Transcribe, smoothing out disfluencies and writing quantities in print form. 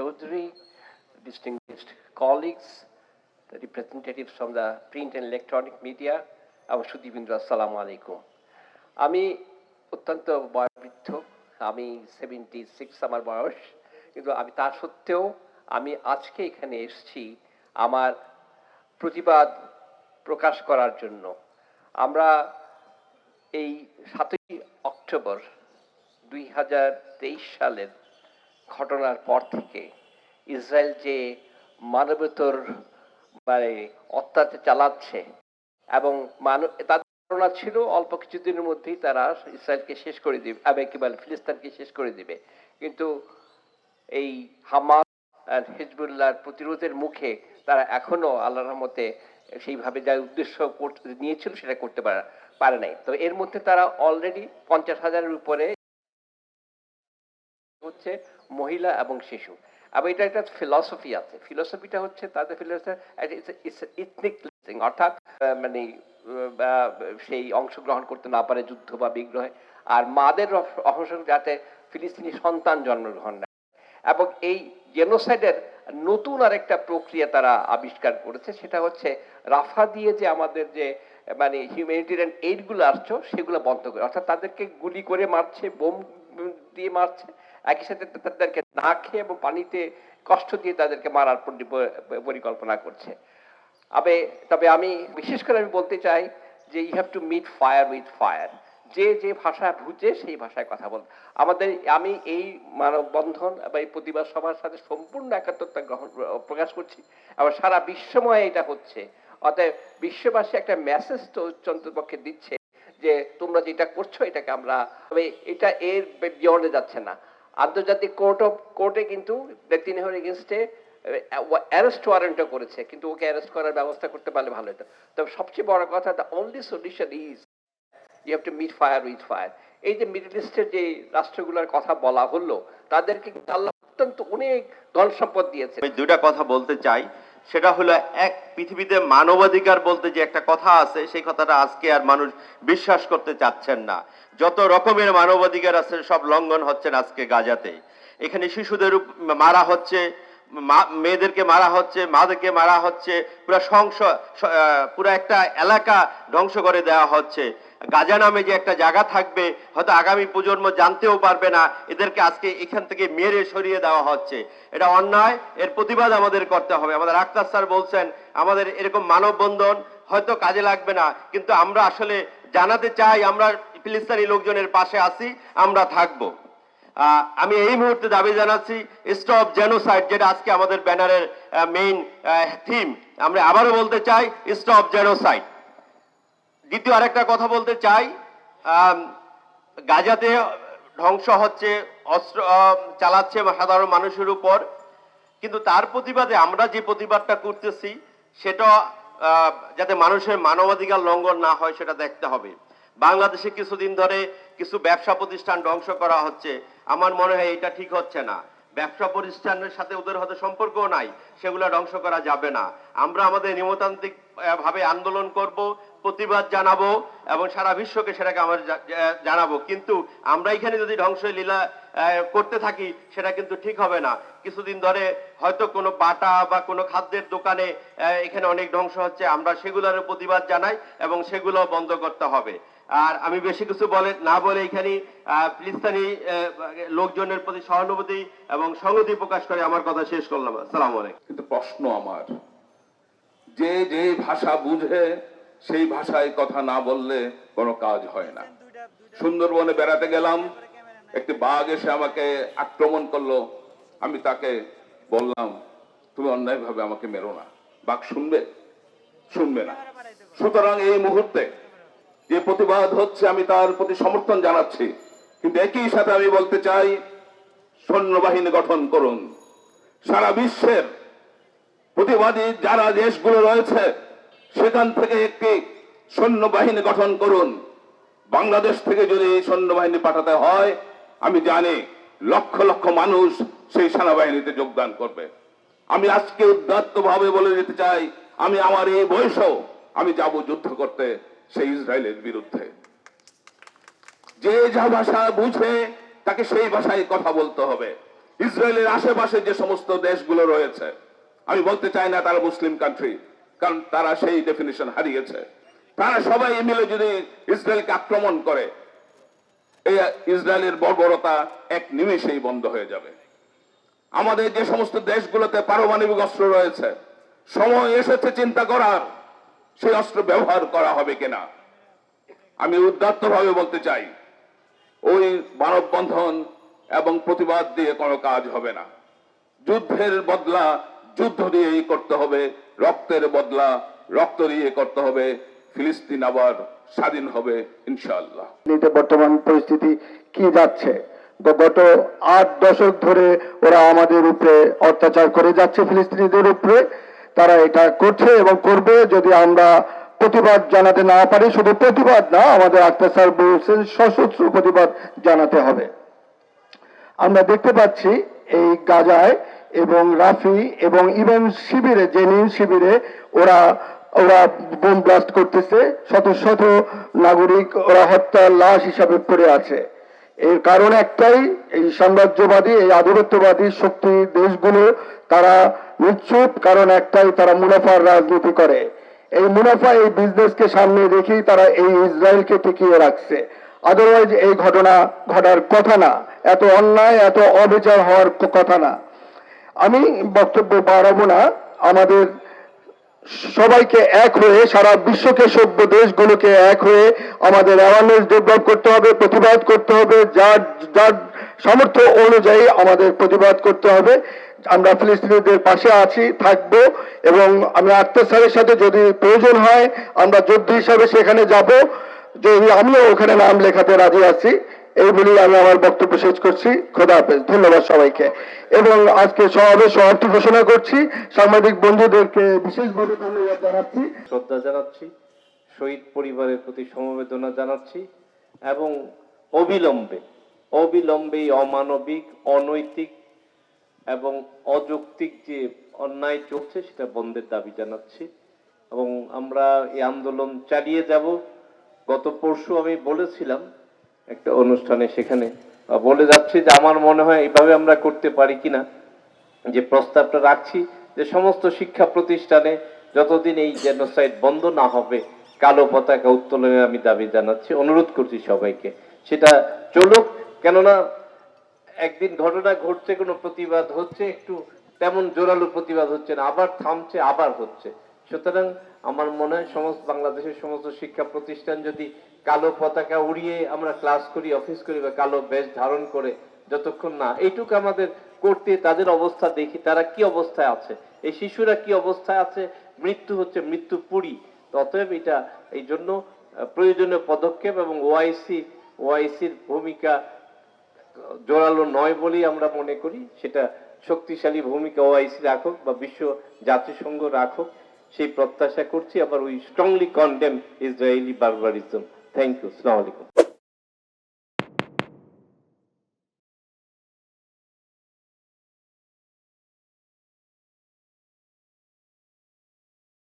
Chaudhary, distinguished colleagues, the representatives from the print and electronic media, এবং সুদীপেন্দ্র আসসালামু আলাইকুম। আমি অত্যন্ত বয়োবৃদ্ধ, আমি 76 আমার বয়স, কিন্তু আমি তা সত্ত্বেও আমি আজকে এখানে এসেছি আমার প্রতিবাদ প্রকাশ করার জন্য। আমরা এই 7ই অক্টোবর 2023 সালের ঘটনার পর থেকে ইসরায়েল যে মানবতার অত্যাচার চালাচ্ছে এবং তাদের ধারণা ছিল অল্প কিছুদিনের মধ্যেই তারা ইসরায়েলকে শেষ করে দিবে এবং কি বলে ফিলিস্তিনকে শেষ করে দিবে, কিন্তু এই হামাস আর হিজবুল্লাহর প্রতিরোধের মুখে তারা এখনো আল্লাহর রহমতে সেইভাবে যা উদ্দেশ্য নিয়েছিল সেটা করতে পারে নাই। তো এর মধ্যে তারা অলরেডি 50,000-এর উপরে হচ্ছে মহিলা এবং শিশু। এবং এটা একটা ফিলসফি আছে, ফিলসফিটা হচ্ছে তাদের ইথনিক ক্লিনজিং, অর্থাৎ মানে সেই অংশগ্রহণ করতে না পারে যুদ্ধ বা বিগ্রহে, আর মাদের অংশগ্রহণ যাতে ফিলিস্তিনি সন্তান জন্মগ্রহণ নেয়। এবং এই জেনোসাইডের নতুন আরেকটা প্রক্রিয়া তারা আবিষ্কার করেছে, সেটা হচ্ছে রাফা দিয়ে যে আমাদের যে মানে হিউম্যানিটেরিয়ান এইডগুলো আসছে সেগুলো বন্ধ করে, অর্থাৎ তাদেরকে গুলি করে মারছে, বোম দিয়ে মারছে, একই সাথে তাদেরকে না খেয়ে এবং পানিতে কষ্ট দিয়ে তাদেরকে মারার পরিকল্পনা করছে। তবে আমি বিশেষ করে আমি বলতে চাই যে you have to meet fire with fire. যে যে ভাষা বুঝে সেই ভাষায় কথা বল। আমি এই মানববন্ধন বা এই প্রতিবাদ সভার সাথে সম্পূর্ণ একাত্মতা প্রকাশ করছি, আবার সারা বিশ্বময় এটা হচ্ছে। অতএব বিশ্ববাসী একটা মেসেজ তো অন্ততপক্ষে দিচ্ছে যে তোমরা যেটা করছো এটাকে আমরা, তবে এটা এর বিয়ন্ডে যাচ্ছে না। আন্তর্জাতিক কোর্টে কিন্তু নেতানিয়াহুর এগেইনস্টে অ্যারেস্ট ওয়ারেন্টও করেছে, কিন্তু ওকে অ্যারেস্ট করার ব্যবস্থা করতে পারলে ভালো হতো। তবে সবচেয়ে বড় কথা, the only solution is you have to meet fire with fire. এই যে মিডল ইস্টের যে রাষ্ট্রগুলোর কথা বলা হলো, তাদেরকে আল্লাহ অত্যন্ত অনেক ধন সম্পদ দিয়েছে। আমি দুইটা কথা বলতে চাই, সেটা হলো এক, পৃথিবীতে মানবাধিকার বলতে যে একটা কথা আছে সেই কথাটা আজকে আর মানুষ বিশ্বাস করতে চাচ্ছেন না। যত রকমের মানবাধিকার আছে সব লঙ্ঘন হচ্ছেন আজকে গাজাতে। এখানে শিশুদের মারা হচ্ছে, মেয়েদেরকে মারা হচ্ছে, মাদেরকে মারা হচ্ছে, পুরো একটা এলাকা ধ্বংস করে দেওয়া হচ্ছে। গাজা নামে যে একটা জায়গা থাকবে, হয়তো আগামী প্রজন্ম জানতেও পারবে না, এদেরকে আজকে এখান থেকে মেরে সরিয়ে দেওয়া হচ্ছে। এটা অন্যায়, এর প্রতিবাদ আমাদের করতে হবে। আমাদের আক্তার স্যার বলছেন আমাদের এরকম মানববন্ধন হয়তো কাজে লাগবে না, কিন্তু আমরা আসলে জানাতে চাই আমরা ফিলিস্তিনি লোকজনের পাশে আছি, আমরা থাকবো। আমি এই মুহূর্তে দাবি জানাচ্ছি স্টপ জেনোসাইড, যেটা আজকে আমাদের ব্যানারের মেইন থিম। আমরা আবারও বলতে চাই স্টপ জেনোসাইড। দ্বিতীয় আরেকটা কথা বলতে চাই, গাজাতে ধ্বংস হচ্ছে, অস্ত্র চালাচ্ছে সাধারণ মানুষের উপর, কিন্তু তার প্রতিবাদে আমরা যে প্রতিবাদটা করতেছি সেটা যাতে মানুষের মানবাধিকার লঙ্ঘন না হয় সেটা দেখতে হবে। বাংলাদেশে কিছুদিন ধরে কিছু ব্যবসা প্রতিষ্ঠান ধ্বংস করা হচ্ছে, আমার মনে হয় এটা ঠিক হচ্ছে না। ব্যবসা প্রতিষ্ঠানের সাথে ওদের হয়তো সম্পর্কও নাই, সেগুলো ধ্বংস করা যাবে না। আমরা আমাদের নিয়মতান্ত্রিক ভাবে আন্দোলন করব, প্রতিবাদ জানাবো এবং সারা বিশ্বকে সেটাকে আমরা জানাবো, কিন্তু আমরা এখানে যদি ধ্বংসলীলা করতে থাকি সেটা কিন্তু ঠিক হবে না। কিছুদিন ধরে হয়তো কোনো বাটা বা কোনো খাদ্যের দোকানে এখানে অনেক ধ্বংস হচ্ছে, আমরা সেগুলোর প্রতিবাদ জানাই এবং সেগুলো বন্ধ করতে হবে। আর আমি বেশি কিছু না বলে এখানে ফিলিস্তিনি লোকজনের প্রতি সহানুভূতি এবং সংহতি প্রকাশ করে আমার কথা শেষ করলাম। আসসালামু আলাইকুম। কিন্তু প্রশ্ন আমার, যে যে ভাষা বুঝে সেই ভাষায় কথা না বললে কোনো কাজ হয় না। সুন্দরবনে বেড়াতে গেলাম, একটি বাঘ এসে আমাকে আক্রমণ করলো, আমি তাকে বললাম তুমি অন্যায়ভাবে আমাকে মেরো না। বাঘ শুনবে না। সুতরাং এই মুহূর্তে যে প্রতিবাদ হচ্ছে আমি তার প্রতি সমর্থন জানাচ্ছি, কিন্তু একই সাথে আমি বলতে চাই সৈন্যবাহিনী গঠন করুন। সারা বিশ্বের প্রতিবাদী যারা দেশগুলো রয়েছে সেখান থেকে একটি সৈন্যবাহিনী গঠন করুন। বাংলাদেশ থেকে যদি সৈন্যবাহিনী পাঠাতে হয় আমি জানি লক্ষ লক্ষ মানুষ সেই সেনাবাহিনীতে যোগদান করবে। আমি আজকে উদাত্ত ভাবে বলে যেতে চাই, আমি আমার এই বয়সেও আমি যাব যুদ্ধ করতে সেই ইসরায়েলের বিরুদ্ধে। যে যা ভাষা বুঝে তাকে সেই ভাষায় কথা বলতে হবে। ইসরায়েলের আশেপাশে যে সমস্ত দেশগুলো রয়েছে, আমি বলতে চাই না তারা মুসলিম কান্ট্রি, কারণ তারা সেই ডেফিনিশন হারিয়েছে। তারা সবাই মিলে যদি ইসরায়েলকে আক্রমণ করে, এই ইসরায়েলের বর্বরতা এক নিমেষেই বন্ধ হয়ে যাবে। আমাদের যে সমস্ত দেশগুলোতে পারমাণবিক অস্ত্র রয়েছে, সময় এসেছে চিন্তা করার, সেই অস্ত্র ব্যবহার করা হবে কিনা। আমি উদাত্তভাবে বলতে চাই, ওই মানববন্ধন এবং প্রতিবাদ দিয়ে কোনো কাজ হবে না। যুদ্ধের বদলা যুদ্ধ দিয়েই করতে হবে, রক্তের বদলা রক্ত দিয়ে করতে হবে। ফিলিস্তিন আবার স্বাধীন হবে ইনশাআল্লাহ। বর্তমান পরিস্থিতি কি যাচ্ছে, গত 8 দশক ধরে ওরা আমাদের উপরে অত্যাচার করে যাচ্ছে, ফিলিস্তিনিদের উপরে। তারা এটা করছে এবং করবে যদি আমরা প্রতিবাদ জানাতে না পারি। শুধু প্রতিবাদ না, আমাদের আক্তার স্যার বলছেন সশস্ত্র প্রতিবাদ জানাতে হবে। আমরা দেখতে পাচ্ছি এই গাজায় এবং রাফি এবং ইভেন শিবিরে, জেনিন শিবিরে ওরা বোম ব্লাস্ট করতেছে, শত শত নাগরিক ওরা হত্যার লাশ হিসাবে পড়ে আছে। এর কারণ একটাই, এই সাম্রাজ্যবাদী, এই আধিপত্যবাদী শক্তি দেশগুলো তারা নিশ্চুপ, কারণ একটাই, তারা মুনাফার রাজনীতি করে। এই মুনাফা, এই বিজনেসকে সামনে রেখেই তারা এই ইসরায়েলকে টিকিয়ে রাখছে। আদারওয়াইজ এই ঘটনা ঘটার কথা না, এত অন্যায়, এত অবিচার হওয়ার কথা না। আমি বক্তব্য বাড়াবো না। আমাদের সবাইকে এক হয়ে, সারা বিশ্বকে, সভ্য দেশগুলোকে এক হয়ে আমাদের অ্যাওয়ারনেস ডেভেলপ করতে হবে, প্রতিবাদ করতে হবে, যার যার সামর্থ্য অনুযায়ী আমাদের প্রতিবাদ করতে হবে। আমরা ফিলিস্তিনিদের পাশে আছি, থাকবো, এবং আমি আক্তার স্যারের সাথে যদি প্রয়োজন হয় আমরা যোদ্ধা হিসাবে সেখানে যাব, যদি আমিও ওখানে নাম লেখাতে রাজি আছি। এই বলেই আমি আমার বক্তব্য শেষ করছি। খোদা হাফেজ, ধন্যবাদ সবাইকে। এবং আজকে সমাবেশ সমাপ্তি ঘোষণা করছি। সাংবাদিক বন্ধুদেরকে বিশেষভাবে ধন্যবাদ জানাচ্ছি, শ্রদ্ধা জানাচ্ছি, শহীদ পরিবারের প্রতি সমবেদনা জানাচ্ছি এবং অবিলম্বে অমানবিক, অনৈতিক এবং অযৌক্তিক যে অন্যায় চলছে সেটা বন্ধের দাবি জানাচ্ছি এবং আমরা এই আন্দোলন চালিয়ে যাব। গত পরশু আমি বলেছিলাম একটা অনুষ্ঠানে, সেখানে বলে যাচ্ছি যে আমার মনে হয় এইভাবে আমরা করতে পারি কিনা, যে প্রস্তাবটা রাখছি যে সমস্ত শিক্ষা প্রতিষ্ঠানে যতদিন এই জেনোসাইড বন্ধ না হবে কালো পতাকা উত্তোলনের আমি দাবি জানাচ্ছি, অনুরোধ করছি সবাইকে সেটা চলুক। কেননা একদিন ঘটনা ঘটছে, কোনো প্রতিবাদ হচ্ছে, একটু তেমন জোরালো প্রতিবাদ হচ্ছে না, আবার থামছে, আবার হচ্ছে। সুতরাং আমার মনে হয় বাংলাদেশের সমস্ত শিক্ষা প্রতিষ্ঠান যদি কালো পতাকা উড়িয়ে আমরা ক্লাস করি, অফিস করি, বা কালো বেশ ধারণ করে, যতক্ষণ না এইটুকু আমাদের করতে, তাদের অবস্থা দেখি তারা কি অবস্থায় আছে, এই শিশুরা কি অবস্থায় আছে, মৃত্যু হচ্ছে, মৃত্যু পুরী। অতএব এটা এই জন্য প্রয়োজনীয় পদক্ষেপ এবং ওআইসির ভূমিকা জোরালো নয় বলেই আমরা মনে করি। সেটা শক্তিশালী ভূমিকা ওআইসি রাখুক বা বিশ্ব জাতিসংঘ রাখুক, সেই প্রত্যাশা করছি। আবার we strongly condemn Israeli barbarism. Thank you. আসসালামু আলাইকুম।